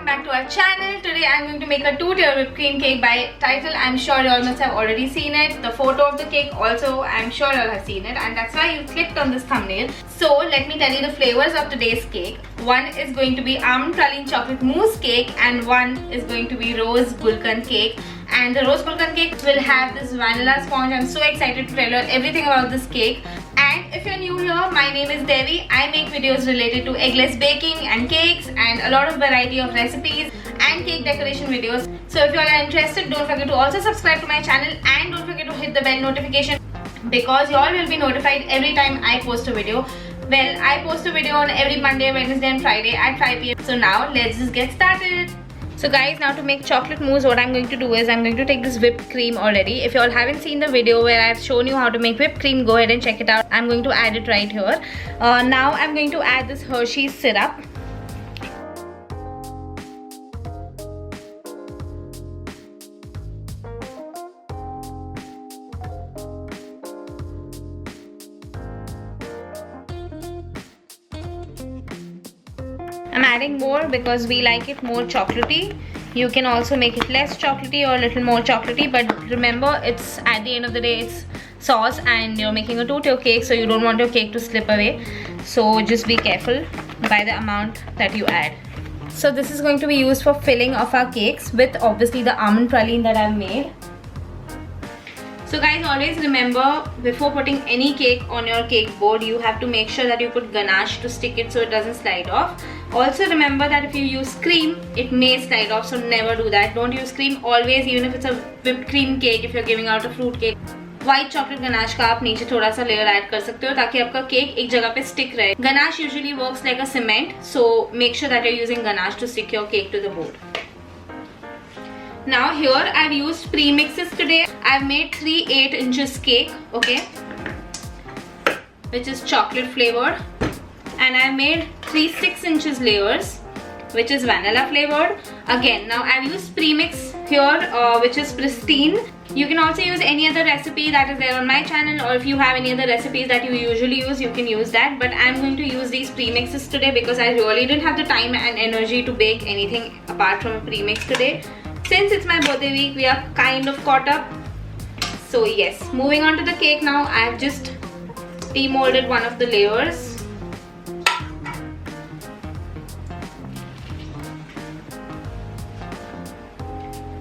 back to our channel. Today I'm going to make a 2-tier whipped cream cake by title. I'm sure you all must have already seen it. The photo of the cake also I'm sure you all have seen it, and that's why you clicked on this thumbnail. So let me tell you the flavors of today's cake. One is going to be almond praline chocolate mousse cake, and one is going to be rose gulkan cake. And the rose gulkan cake will have this vanilla sponge. I'm so excited to tell you everything about this cake. And if you're new here, my name is Devi. I make videos related to eggless baking and cakes and a lot of variety of recipes and cake decoration videos. So if you all are interested, don't forget to also subscribe to my channel and don't forget to hit the bell notification, because you all will be notified every time I post a video. Well, I post a video on every Monday, Wednesday and Friday at 5 PM. So now let's just get started. So guys, now to make chocolate mousse, what I'm going to do is I'm going to take this whipped cream already. If you all haven't seen the video where I've shown you how to make whipped cream, go ahead and check it out. I'm going to add it right here. Now I'm going to add this Hershey's syrup. I'm adding more because we like it more chocolatey. You can also make it less chocolatey or a little more chocolatey, but remember, it's at the end of the day it's sauce and you're making a 2-tier cake, so you don't want your cake to slip away. So just be careful by the amount that you add. So this is going to be used for filling of our cakes with obviously the almond praline that I've made. So guys, always remember, before putting any cake on your cake board, you have to make sure that you put ganache to stick it so it doesn't slide off. Also remember that if you use cream, it may slide off, so never do that. Don't use cream always, even if it's a whipped cream cake, if you're giving out a fruit cake. White chocolate ganache का आप नीचे थोड़ा सा layer add कर सकते हो ताकि आपका cake एक जगह पे stick रहे. Ganache usually works like a cement, so make sure that you're using ganache to stick your cake to the board. Now here I've used premixes today. I've made 3 8-inch cake, okay, which is chocolate flavored, and I made 3 6-inch layers, which is vanilla flavored. Again, now I've used premix here, which is pristine. You can also use any other recipe that is there on my channel, or if you have any other recipes that you usually use, you can use that. But I'm going to use these premixes today because I really didn't have the time and energy to bake anything apart from a premix today. Since it's my birthday week, we are kind of caught up. So yes, moving on to the cake now. I've just demolded one of the layers.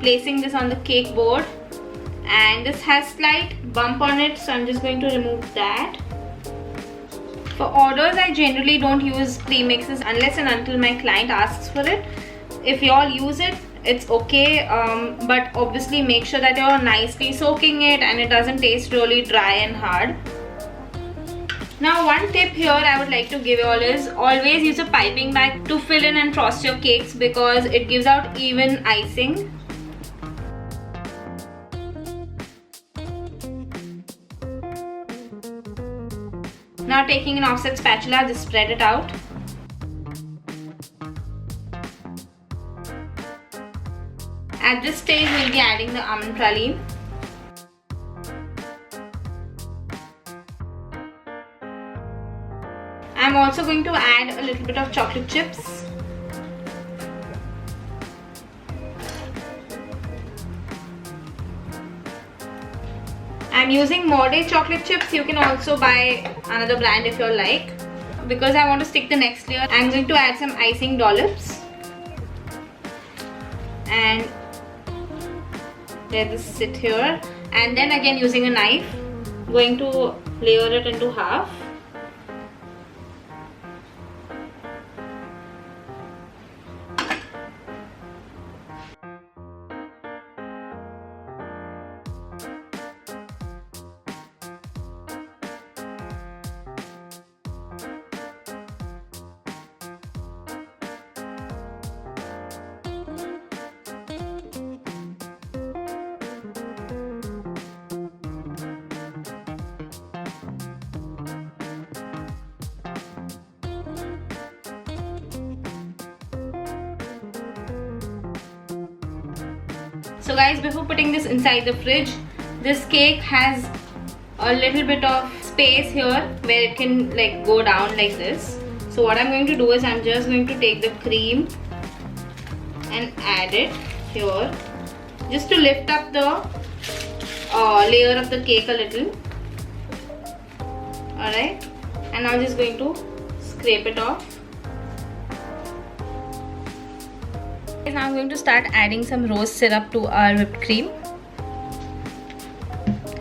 Placing this on the cake board, and this has slight bump on it, so I'm just going to remove that. For orders, I generally don't use premixes unless and until my client asks for it. If you all use it, it's okay, but obviously make sure that you're nicely soaking it and it doesn't taste really dry and hard. Now one tip here I would like to give you all is always use a piping bag to fill in and frost your cakes because it gives out even icing. Now taking an offset spatula, just spread it out. At this stage, we'll be adding the almond praline. I'm also going to add a little bit of chocolate chips. I'm using Morde chocolate chips. You can also buy another brand if you like. Because I want to stick the next layer, I'm going to add some icing dollops. And let this sit here, and then again using a knife, going to layer it into half. So guys, before putting this inside the fridge, this cake has a little bit of space here where it can like go down like this. So what I'm going to do is I'm just going to take the cream and add it here, just to lift up the layer of the cake a little. Alright, and I'm just going to scrape it off. Now I'm going to start adding some rose syrup to our whipped cream.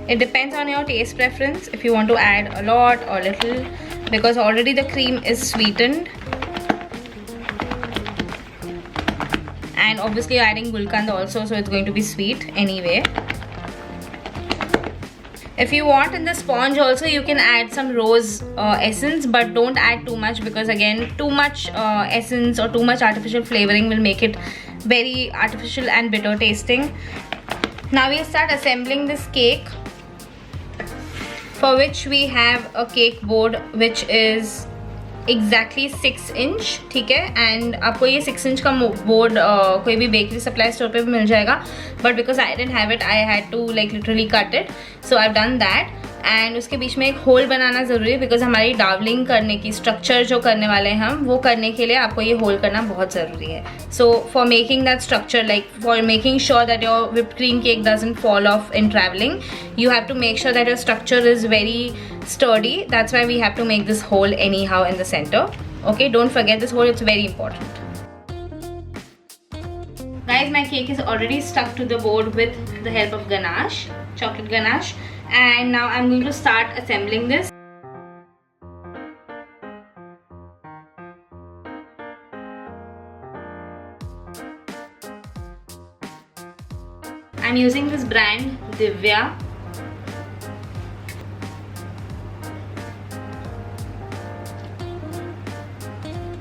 It depends on your taste preference if you want to add a lot or little, because already the cream is sweetened. And obviously you're adding gulkand also, so it's going to be sweet anyway. If you want in the sponge also, you can add some rose essence, but don't add too much, because again, too much essence or too much artificial flavoring will make it very artificial and bitter tasting. Now we'll start assembling this cake, for which we have a cake board which is exactly 6 inch, ठीक है. And आपको ये 6 inch का board कोई भी bakery supply store पे भी मिल जाएगा, but because I didn't have it, I had to like literally cut it. So I've done that. And उसके बीच में एक होल बनाना ज़रूरी है, बिकॉज हमारी डावलिंग करने की स्ट्रक्चर जो करने वाले हैं हम, वो करने के लिए आपको ये होल करना बहुत ज़रूरी है. So for making that structure, like for making sure that your whipped cream cake doesn't fall off in traveling, you have to make sure that your structure is very sturdy. That's why we have to make this hole anyhow in the center. Okay, don't forget this hole, it's very important. Guys, my cake is already stuck to the board with the help of ganache, chocolate ganache. And now I'm going to start assembling this. I'm using this brand Divya.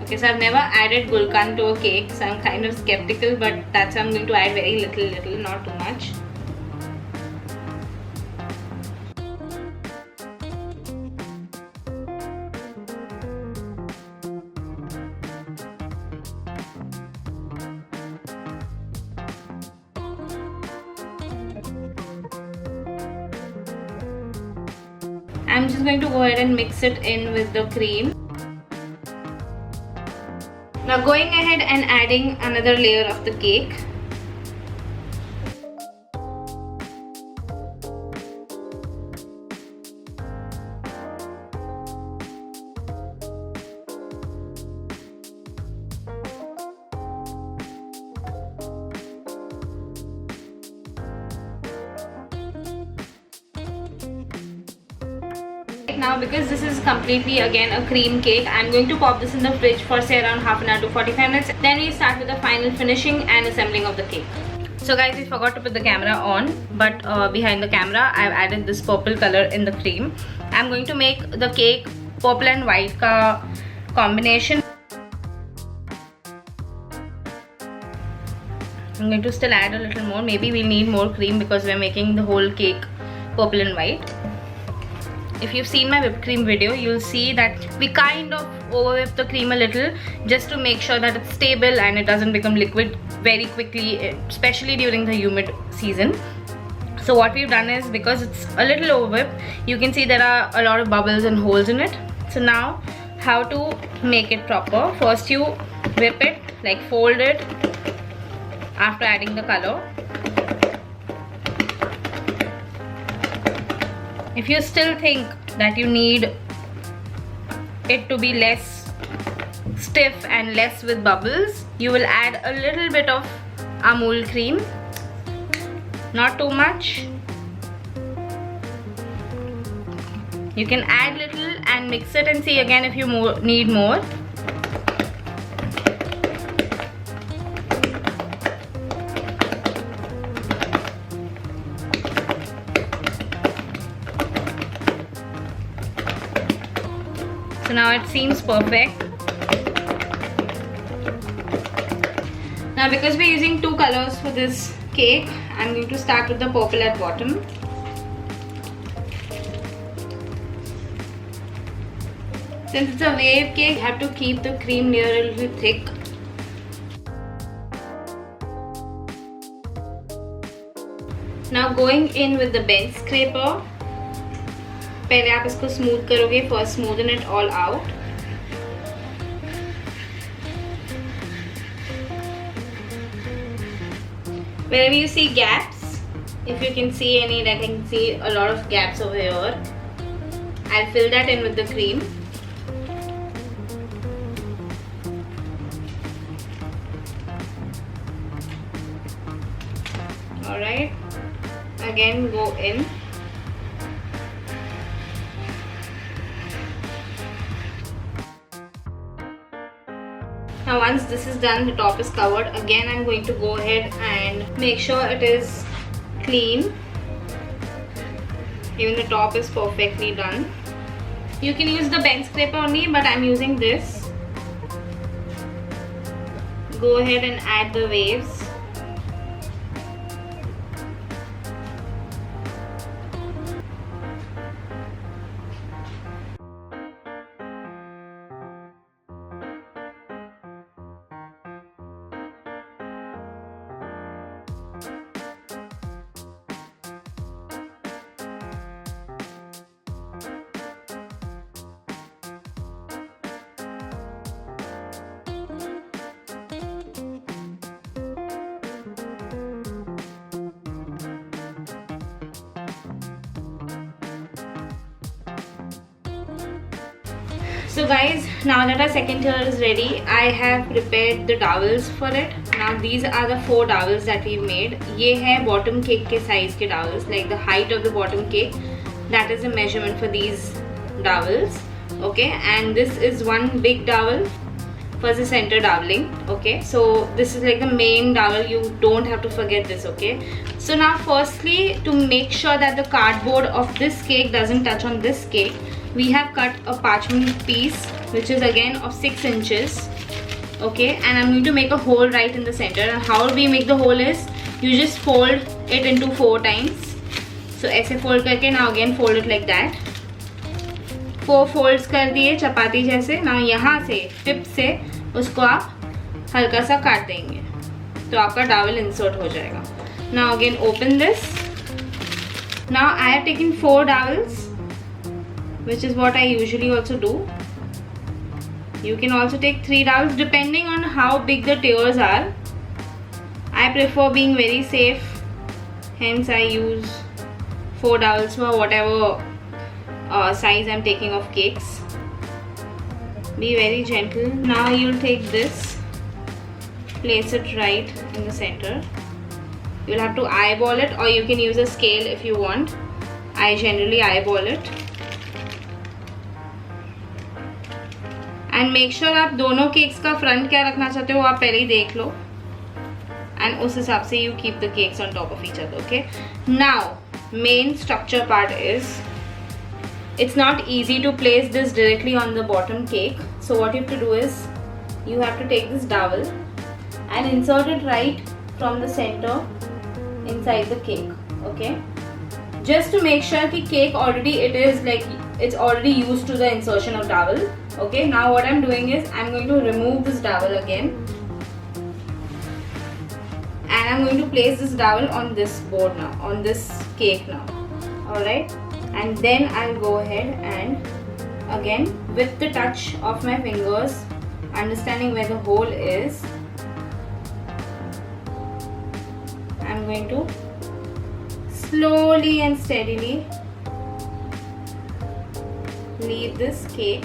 Okay, so I've never added gulkand to a cake, so I'm kind of skeptical, but that's why I'm going to add very little, not too much. I'm just going to go ahead and mix it in with the cream. Now going ahead and adding another layer of the cake. Now because this is completely again a cream cake, I'm going to pop this in the fridge for say around half an hour to 45 minutes. Then we start with the final finishing and assembling of the cake. So guys, we forgot to put the camera on, but behind the camera I've added this purple color in the cream. I'm going to make the cake purple and white ka combination. I'm going to still add a little more. Maybe we'll need more cream because we're making the whole cake purple and white. If you've seen my whipped cream video, you'll see that we kind of over whip the cream a little, just to make sure that it's stable and it doesn't become liquid very quickly, especially during the humid season. So what we've done is, because it's a little over whipped, you can see there are a lot of bubbles and holes in it. So now how to make it proper. First you whip it, like fold it after adding the color. If you still think that you need it to be less stiff and less with bubbles, you will add a little bit of Amul cream, not too much. You can add little and mix it and see again if you need more. So now it seems perfect. Now because we're using two colors for this cake, I'm going to start with the purple at bottom. Since it's a wave cake, you have to keep the cream layer a little thick. Now going in with the bench scraper. पहले आप इसको smooth करोगे, first smoothen it all out. Wherever you see gaps, if you can see any, like I can see a lot of gaps over here, I'll fill that in with the cream. Alright, again go in. Now once this is done, the top is covered, again I'm going to go ahead and make sure it is clean. Even the top is perfectly done. You can use the bench scraper only, but I'm using this. Go ahead and add the waves. So guys, now that our second tier is ready, I have prepared the dowels for it. Now these are the 4 dowels that we made. ये है bottom cake के size के dowels, like the height of the bottom cake. That is the measurement for these dowels. Okay, and this is one big dowel for the center doweling. Okay, so this is like the main dowel. You don't have to forget this. Okay, so now firstly, to make sure that the cardboard of this cake doesn't touch on this cake, we have cut a parchment piece which is again of 6 inches. Okay, and I'm going to make a hole right in the center. And how we make the hole is, you just fold it into 4 times. So ऐसे fold करके, now again fold it like that. 4 folds कर दिए चपाती जैसे. now यहाँ से tip से उसको आप हल्का सा काट देंगे तो आपका dowel insert हो जाएगा. now again open this. now I have taken 4 dowels, which is what I usually also do. You can also take 3 dowels depending on how big the tears are. I prefer being very safe, hence I use 4 dowels for whatever size I'm taking of cakes. Be very gentle. Now you'll take this, place it right in the center. You'll have to eyeball it, or you can use a scale if you want. I generally eyeball it. And make sure आप दोनों cakes का front क्या रखना चाहते हो आप पहले ही देख लो. And उस हिसाब से you keep the cakes on top of each other. Okay. Now main structure part is, it's not easy to place this directly on the bottom cake. So what you have to do is, you have to take this dowel and insert it right from the center inside the cake. Okay. Just to make sure the cake already, it is like it's already used to the insertion of dowel. Okay, now what I'm doing is, I'm going to remove this dowel again, and I'm going to place this dowel on this board now, on this cake now. Alright, and then I'll go ahead and again with the touch of my fingers, understanding where the hole is, I'm going to slowly and steadily leave this cake.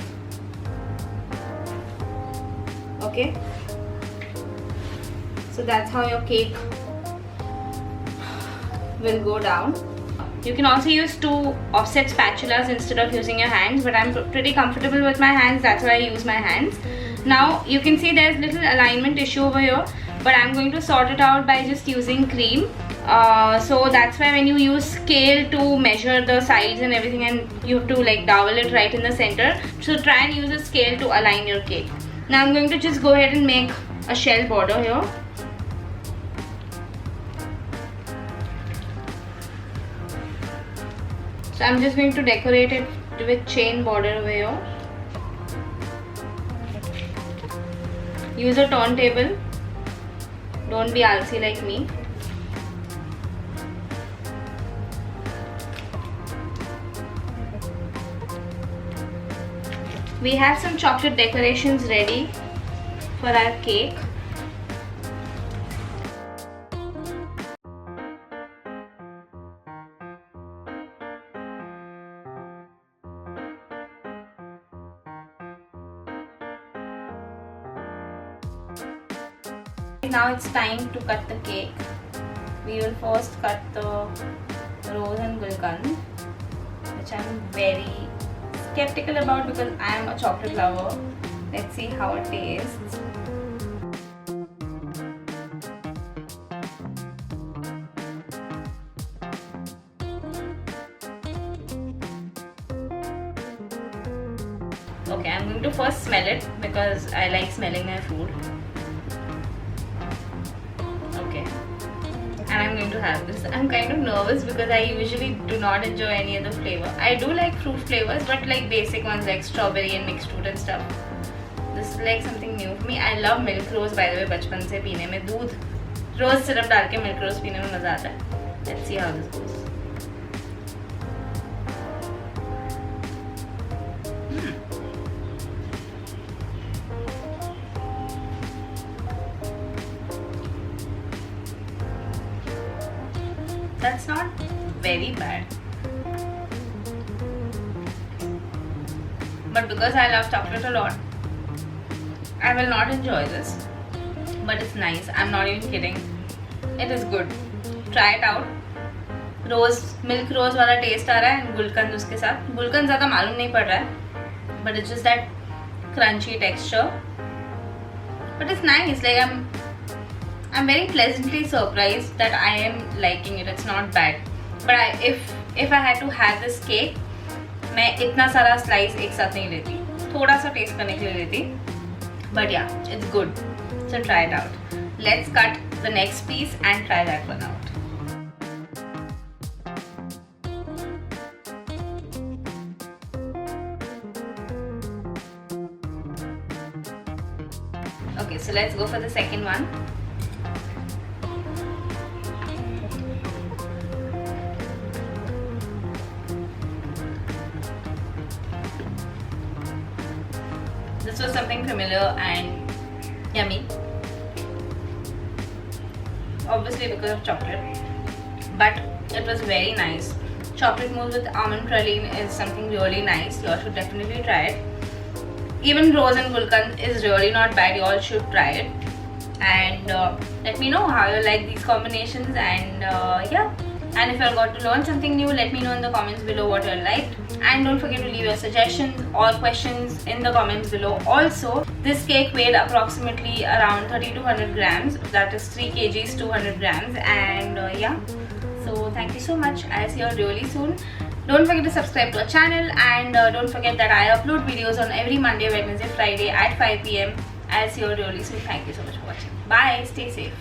Okay, so that's how your cake will go down. You can also use 2 offset spatulas instead of using your hands, but I'm pretty comfortable with my hands, that's why I use my hands. Now you can see there's little alignment issue over here, but I'm going to sort it out by just using cream. So that's why when you use scale to measure the sides and everything, and you have to like dowel it right in the center, so try and use a scale to align your cake. Now I'm going to just go ahead and make a shell border here. So I'm just going to decorate it with chain border over here. Use a turntable. Don't be alsi like me. We have some chocolate decorations ready for our cake. Okay, now it's time to cut the cake. We will first cut the rose and gulkand, which I'm very skeptical about because I am a chocolate lover. Let's see how it tastes. Okay, I'm going to first smell it because I like smelling my food. Okay, and I'm going to have this. I'm kind of nervous because I usually do not enjoy any other flavor. I do like fruit flavors, but like basic ones like strawberry and mixed fruit and stuff. This is like something new for me. I love milk rose, by the way. बचपन से पीने में दूध रोज syrup डाल के milk rose पीने में मजा आता है. Let's see how this goes. That's not very bad, but because I love chocolate a lot, I will not enjoy this, but it's nice. I'm not even kidding. It is good. Try it out. Rose, milk rose वाला taste आ रहा है, गुलकंद उसके साथ. गुलकंद ज़्यादा मालूम नहीं पड़ रहा है, but it's just that crunchy texture. But it's nice. Like I'm very pleasantly surprised that I am liking it. It's not bad. But if I had to have this cake, मैं इतना सारा slice एक साथ नहीं लेती. थोड़ा सा taste करने के लिए लेती. But yeah, it's good. So try it out. Let's cut the next piece and try that one out. Okay, so let's go for the second one. This was something familiar and yummy. Obviously because of chocolate, but it was very nice. Chocolate mousse with almond praline is something really nice. You all should definitely try it. Even rose and gulkand is really not bad. You all should try it. And let me know how you like these combinations. And yeah. And if you got to learn something new, let me know in the comments below what you liked. And don't forget to leave your suggestions or questions in the comments below. Also, this cake weighed approximately around 30 to 100 grams. That is 3 kgs, 200 grams. And yeah. So thank you so much. I'll see you really soon. Don't forget to subscribe to our channel. And don't forget that I upload videos on every Monday, Wednesday, Friday at 5 PM. I'll see you really soon. Thank you so much for watching. Bye. Stay safe.